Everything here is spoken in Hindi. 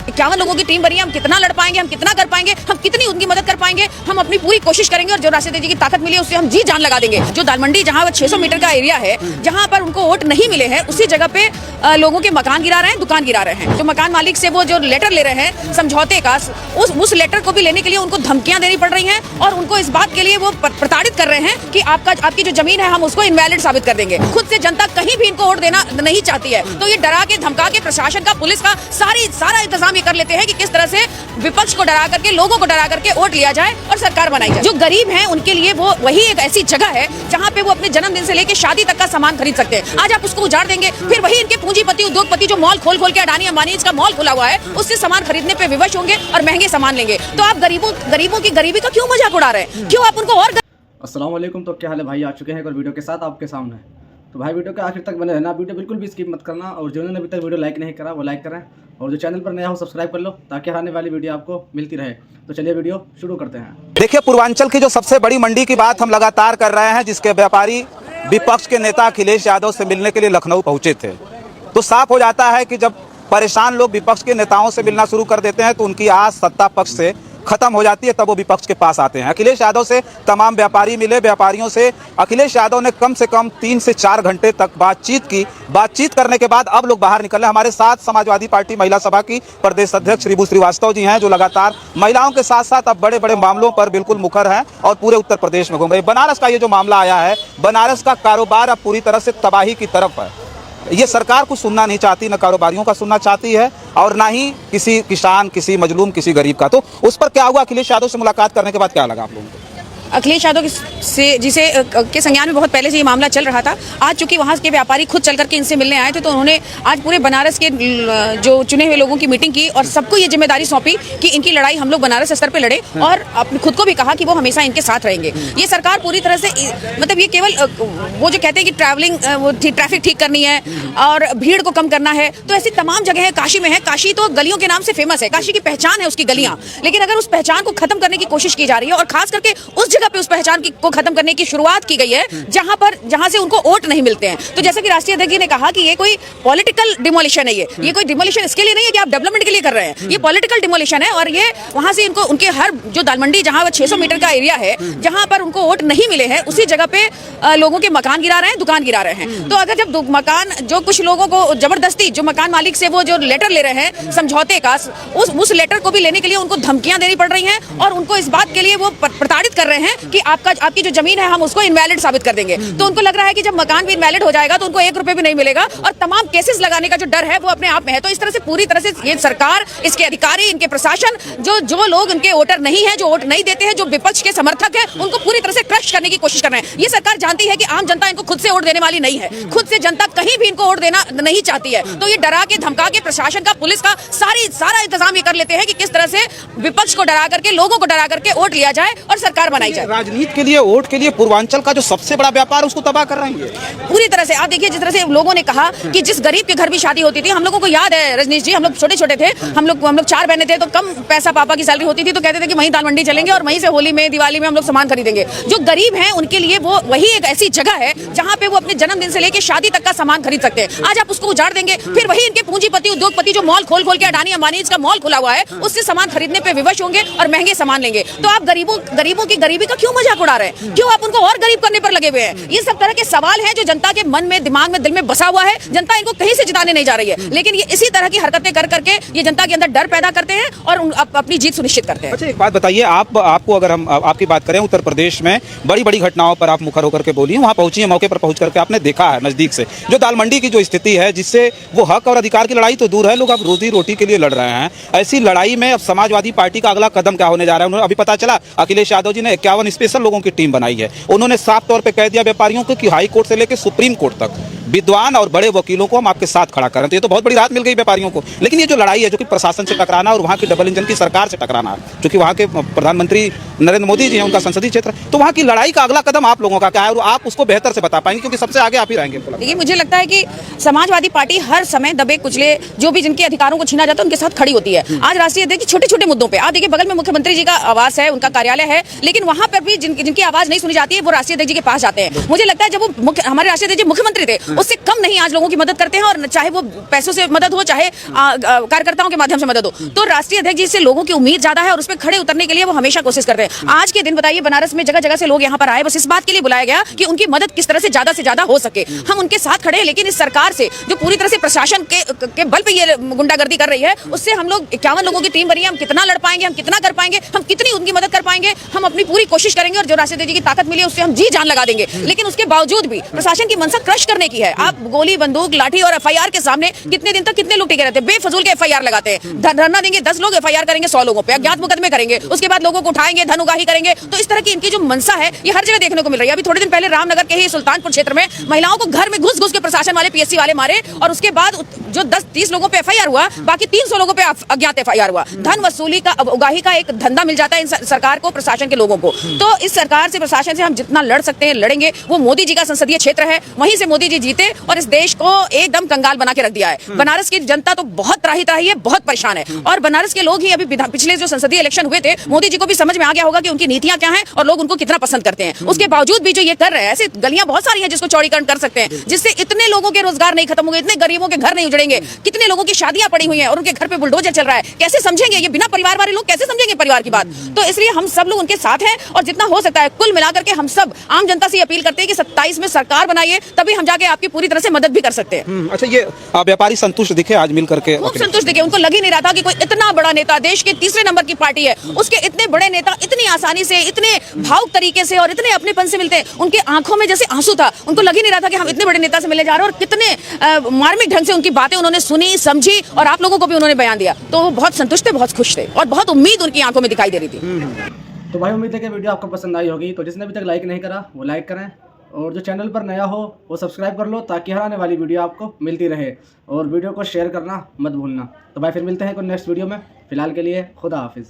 51 लोगों की टीम बनी है, हम कितना लड़ पाएंगे, हम कितना कर पाएंगे, हम कितनी उनकी मदद कर पाएंगे, हम अपनी पूरी कोशिश करेंगे और जो राष्ट्रीय अध्यक्ष जी की ताकत मिली है उससे हम जी जान लगा देंगे। जो दालमंडी जहां 600 मीटर का एरिया है, जहां पर उनको वोट नहीं मिले हैं, उसी जगह पे लोगों के मकान गिरा रहे हैं, दुकान गिरा रहे हैं। जो मकान मालिक से वो जो लेटर ले रहे हैं समझौते का, उस लेटर को भी लेने के लिए उनको धमकियां देनी पड़ रही हैं और उनको इस बात के लिए वो प्रताड़ित कर रहे हैं कि आपकी जो जमीन है हम उसको इनवैलिड साबित कर देंगे। खुद से जनता कहीं भी इनको वोट देना नहीं चाहती है, तो ये डरा के धमका के प्रशासन का, पुलिस का सारा इंतजाम ये कर लेते हैं कि किस तरह से विपक्ष को डरा करके, लोगों को डरा करके वोट लिया जाए और सरकार बनाई जाए। जो गरीब हैं उनके लिए वो वही एक ऐसी जगह है जहाँ पे वो अपने जन्मदिन से लेकर शादी तक का सामान खरीद सकते हैं। आज आप उसको उजाड़ देंगे, फिर वही इनके पूंजीपति उद्योगपति जो मॉल खोल के अडानी अंबानी का मॉल खुला हुआ है उससे सामान खरीदने पे विवश होंगे और महंगे सामान लेंगे। तो आप गरीबों की गरीबी का क्यों मजाक उड़ा रहे हैं, क्यों आप उनको और। अस्सलाम वालेकुम। तो क्या हाल है भाई, आ चुके हैं एक और वीडियो के साथ आपके सामने। तो भाई वीडियो के आखिर तक बने रहना, वीडियो बिल्कुल भी स्किप मत करना और जिन्होंने अभी तक वीडियो लाइक नहीं करा वो लाइक करें और जो चैनल पर नया हो सब्सक्राइब कर लो ताकि आने वाली वीडियो आपको मिलती रहे। तो चलिए वीडियो शुरू करते हैं। देखिए, पूर्वांचल की जो सबसे बड़ी मंडी की बात हम लगातार कर रहे हैं, जिसके व्यापारी विपक्ष के नेता अखिलेश यादव से मिलने के लिए लखनऊ पहुंचे थे। तो साफ हो जाता है कि जब परेशान लोग विपक्ष के नेताओं से मिलना शुरू कर देते हैं तो उनकी आस सत्ता पक्ष से खत्म हो जाती है, तब वो विपक्ष के पास आते हैं। अखिलेश यादव से तमाम व्यापारी मिले। व्यापारियों से अखिलेश यादव ने कम से कम 3 से 4 घंटे तक बातचीत की। बातचीत करने के बाद अब लोग बाहर निकले। हमारे साथ समाजवादी पार्टी महिला सभा की प्रदेश अध्यक्ष रिबू श्रीवास्तव जी हैं, जो लगातार महिलाओं के साथ साथ अब बड़े बड़े मामलों पर बिल्कुल मुखर हैं और पूरे उत्तर प्रदेश में घूम रहे। बनारस का ये जो मामला आया है, बनारस का कारोबार अब पूरी तरह से तबाही की तरफ है। ये सरकार कुछ सुनना नहीं चाहती, न कारोबारियों का सुनना चाहती है और ना ही किसी किसान, किसी मजलूम, किसी गरीब का। तो उस पर क्या हुआ, अखिलेश यादव से मुलाकात करने के बाद क्या लगा आप लोगों को? अखिलेश यादव से जिसे के संज्ञान में बहुत पहले से ये मामला चल रहा था। आज चूंकि वहाँ के व्यापारी खुद चल करके इनसे मिलने आए थे, तो उन्होंने आज पूरे बनारस के जो चुने हुए लोगों की मीटिंग की और सबको ये जिम्मेदारी सौंपी कि इनकी लड़ाई हम लोग बनारस स्तर पे लड़े और खुद को भी कहा कि वो हमेशा इनके साथ रहेंगे। ये सरकार पूरी तरह से, मतलब ये केवल वो जो कहते हैं कि ट्रैफिक ठीक करनी है और भीड़ को कम करना है, तो ऐसी तमाम जगह है। काशी में है, काशी तो गलियों के नाम से फेमस है, काशी की पहचान है उसकी गलियां। लेकिन अगर उस पहचान को खत्म करने की कोशिश की जा रही है और खास करके उस जगह पे उस पहचान को खत्म करने की शुरुआत की गई है जहां से उनको वोट नहीं मिलते हैं। तो जैसा कि राष्ट्रीय अध्यक्ष ने कहा कि ये कोई पॉलिटिकल डिमोलिशन है, ये कोई डिमोलिशन इसके लिए नहीं है कि आप डेवलपमेंट के लिए कर रहे हैं, ये पॉलिटिकल डिमोलिशन है। और ये वहां से इनको उनके हर जो दालमंडी जहां 600 मीटर का एरिया है, जहां पर उनको वोट नहीं मिले हैं, उसी जगह पे लोगों के मकान गिरा रहे हैं, दुकान गिरा रहे हैं। तो अगर जब मकान, जो कुछ लोगों को जबरदस्ती, जो मकान मालिक से वो जो लेटर ले रहे हैं समझौते का, उस लेटर को भी लेने के लिए उनको धमकियां देनी पड़ रही हैं और उनको इस बात के लिए वो प्रताड़ित कर रहे हैं कि आपकी जो जमीन है हम उसको इनवैलिड साबित कर देंगे। तो उनको लग रहा है कि जब मकान भी इनवैलिड हो जाएगा तो उनको 1 रुपए भी नहीं मिलेगा और तमाम केसेस लगाने का जो डर है वो अपने आप में है। तो इस तरह से पूरी तरह से ये सरकार, इसके अधिकारी, इनके प्रशासन, जो लोग इनके वोटर नहीं है, जो वोट नहीं देते हैं, जो विपक्ष के समर्थक है, उनको पूरी तरह से क्रश करने की कोशिश कर रहे हैं। ये सरकार जानती है कि आम जनता इनको खुद से वोट देने वाली नहीं है, खुद से जनता कहीं भी इनको वोट देना नहीं चाहती है। तो ये डरा के धमका के प्रशासन का, पुलिस का सारा इंतजाम ये कर लेते हैं कि किस तरह से विपक्ष को डरा करके, लोगों को डरा करके वोट लिया जाए और सरकार बनाई जाए। राजनीति के लिए, वोट के लिए पूर्वांचल का जो सबसे बड़ा व्यापार उसको तबाह कर रहे हैं पूरी तरह से। आप देखिए, जिस तरह से लोगों ने कहा कि जिस गरीब के घर भी शादी होती थी, हम लोगों को याद है रजनीश जी, हम लोग छोटे थे, हम लोग 4 बहनें थे, तो कम पैसा पापा की सैलरी होती थी, तो कहते थे कि वहीं दाल मंडी चलेंगे और वहीं से होली में, दिवाली में हम लोग सामान खरीदेंगे। जो गरीब हैं उनके लिए वो वही एक ऐसी जगह है जहाँ पे वो अपने जन्मदिन से लेकर शादी तक का सामान खरीद सकते हैं। आज आप उसको उजाड़ देंगे, फिर वही इनके पूंजीपति उद्योगपति जो मॉल खोल के अडानी अंबानी का मॉल खुला हुआ है उससे सामान खरीदने पे विवश होंगे और महंगे सामान लेंगे। तो आप गरीबों की गरीबी का क्यों मजाक उड़ा रहे हैं, क्यों आप उनको और गरीब करने पर लगे हुए हैं? ये सब तरह के सवाल हैं जो जनता के मन में, दिमाग में, दिल में बसा हुआ है। जनता इनको कहीं से जिताने नहीं जा रही है, लेकिन ये इसी तरह की हरकतें कर करके ये जनता के अंदर डर पैदा करते हैं और अपनी जीत सुनिश्चित करते हैं। अच्छा, एक बात बताइए, आपको अगर हम आपकी बात करें, उत्तर प्रदेश में बड़ी बड़ी घटनाओं पर आप मुखर होकर के बोली, वहां पहुंची है, मौके पर पहुंच करके आपने देखा है नजदीक से जो दालमंडी की जो स्थिति है, जिससे वो हक और अधिकार की लड़ाई तो दूर है, लोग अब रोजी रोटी के लिए लड़ रहे हैं। ऐसी लड़ाई में अब समाजवादी पार्टी का अगला कदम क्या होने जा रहा है? उन्होंने अभी पता चला अखिलेश यादव जी ने 51 स्पेशल लोगों की टीम बनाई है। उन्होंने साफ तौर पर कह दिया व्यापारियों को कि हाई कोर्ट से लेकर सुप्रीम कोर्ट तक विद्वान और बड़े वकीलों को हम आपके साथ खड़ा करें। तो ये तो बहुत बड़ी राहत मिल गई व्यापारियों को। लेकिन ये जो लड़ाई है, जो कि प्रशासन से टकराना और वहाँ की डबल इंजन की सरकार से टकराना, क्योंकि वहाँ के प्रधानमंत्री नरेंद्र मोदी जी हैं, उनका संसदीय क्षेत्र, तो वहाँ की लड़ाई का अगला कदम आप लोगों का क्या है और आप उसको बेहतर से बता पाएंगे, क्योंकि सबसे आगे आप ही रहेंगे। देखिए, मुझे लगता है कि समाजवादी पार्टी हर समय दबे कुचले, जो भी जिनके अधिकारों को छीना जाता है, उनके साथ खड़ी होती है। आज राष्ट्रीय अध्यक्ष छोटे छोटे मुद्दों पर, आप देखिए बगल में मुख्यमंत्री जी का आवास है, उनका कार्यालय है, लेकिन वहाँ पर भी जिनकी आवाज नहीं सुनी जाती है, वो राष्ट्रीय अध्यक्ष जी के पास जाते हैं। मुझे लगता है जब वो हमारे राष्ट्रीय अध्यक्ष मुख्यमंत्री थे, उससे कम नहीं आज लोगों की मदद करते हैं, और चाहे वो पैसों से मदद हो, चाहे कार्यकर्ताओं के माध्यम से मदद हो। तो राष्ट्रीय अध्यक्ष जी से लोगों की उम्मीद ज्यादा है और उस पर खड़े उतरने के लिए वो हमेशा कोशिश करते हैं। आज के दिन बताइए, बनारस में जगह जगह से लोग यहाँ पर आए, बस इस बात के लिए बुलाया गया कि उनकी मदद किस तरह से ज्यादा हो सके। हम उनके साथ खड़े हैं, लेकिन इस सरकार से जो पूरी तरह से प्रशासन के बल पे ये गुंडागर्दी कर रही है, उससे हम लोग 51 लोगों की टीम बनी है। हम कितना लड़ पाएंगे, हम कितना कर पाएंगे, हम कितनी उनकी मदद कर पाएंगे, हम अपनी पूरी कोशिश करेंगे, और जो राष्ट्रीय जी की ताकत मिली है उससे हम जी जान लगा देंगे। लेकिन उसके बावजूद भी प्रशासन की मंशा क्रश करने की है। आप गोली, बंदूक, लाठी और एफआईआर के सामने कितने दिन तक कितने लोग टिके रहते हैं, बेफजूल के एफआईआर लगाते हैं। धरना देंगे 10 लोग, एफआईआर करेंगे 100 लोगों पे, अज्ञात मुकदमे करेंगे, उसके बाद लोगों को उठाएंगे, धन उगाही करेंगे। तो इस तरह की इनकी जो मंशा है ये हर जगह देखने को मिल रही है। अभी थोड़े दिन पहले रामनगर के ही सुल्तानपुर क्षेत्र में महिलाओं को घर में घुस के प्रशासन वाले, पीएससी वाले मारे, और उसके बाद जो 10-30 लोगों पे एफआईआर हुआ, बाकी 300 लोगों पे अज्ञात एफआईआर हुआ। धन वसूली का, उगाही का एक धंधा मिल जाता है इन सरकार को, प्रशासन के लोगों को। तो इस सरकार से, प्रशासन से हम जितना लड़ सकते हैं लड़ेंगे। वो मोदी जी का संसदीय क्षेत्र है, वहीं से मोदी जी जीते और इस देश को एकदम कंगाल बना के रख दिया है। बनारस की जनता तो बहुत त्राही है, बहुत परेशान है, और बनारस के लोग ही अभी पिछले जो संसदीय इलेक्शन हुए थे, मोदी जी को भी समझ में आ गया होगा कि उनकी नीतियां क्या हैं और लोग उनको कितना पसंद करते हैं। उसके बावजूद भी जो ये कर रहे हैं, ऐसे गलियां बहुत सारी हैं जिसको चौड़ीकरण कर सकते हैं, जिससे इतने लोगों के रोजगार नहीं खत्म होंगे, इतने गरीबों के घर नहीं उजड़ेंगे, कितने लोगों की शादियां पड़ी हुई हैं और उनके घर पे बुलडोजर चल रहा है। कैसे समझेंगे ये बिना परिवार वाले लोग, कैसे समझेंगे परिवार की बात? तो इसलिए हम सब लोग उनके साथ हैं, और जितना हो सकता है कुल मिलाकर के हम सब आम जनता से अपील करते हैं कि 27 में सरकार बनाइए, तभी हम जाके आपकी पूरी तरह से मदद भी कर सकते हैं। अच्छा, ये व्यापारी संतुष्ट दिखे आज मिल करके? खूब संतुष्ट दिखे। उनको लग ही नहीं रहा था कि कोई इतना बड़ा नेता, देश के तीसरे नंबर की पार्टी है, उसके इतने बड़े नेता इतनी आसानी से, इतने भावुक तरीके से और इतने अपनेपन से मिलते हैं। उनके आंखों में जैसे आंसू था। उनको लग ही नहीं रहा था कि हम इतने बड़े नेता से मिलने जा रहे हैं, और कितने मार्मिक ढंग से उनकी बातें उन्होंने सुनी, समझी, और आप लोगों को भी उन्होंने बयान दिया। तो वो बहुत संतुष्ट थे, बहुत खुश थे, और बहुत उम्मीद उनकी आंखों में दिखाई दे रही थी। तो भाई उम्मीद है कि वीडियो आपको पसंद आई होगी। तो जिसने अभी तक लाइक नहीं करा वो लाइक करें, और जो चैनल पर नया हो वो सब्सक्राइब कर लो, ताकि हर आने वाली वीडियो आपको मिलती रहे। और वीडियो को शेयर करना मत भूलना। तो भाई फिर मिलते हैं कोई नेक्स्ट वीडियो में। फिलहाल के लिए खुदा हाफिज़।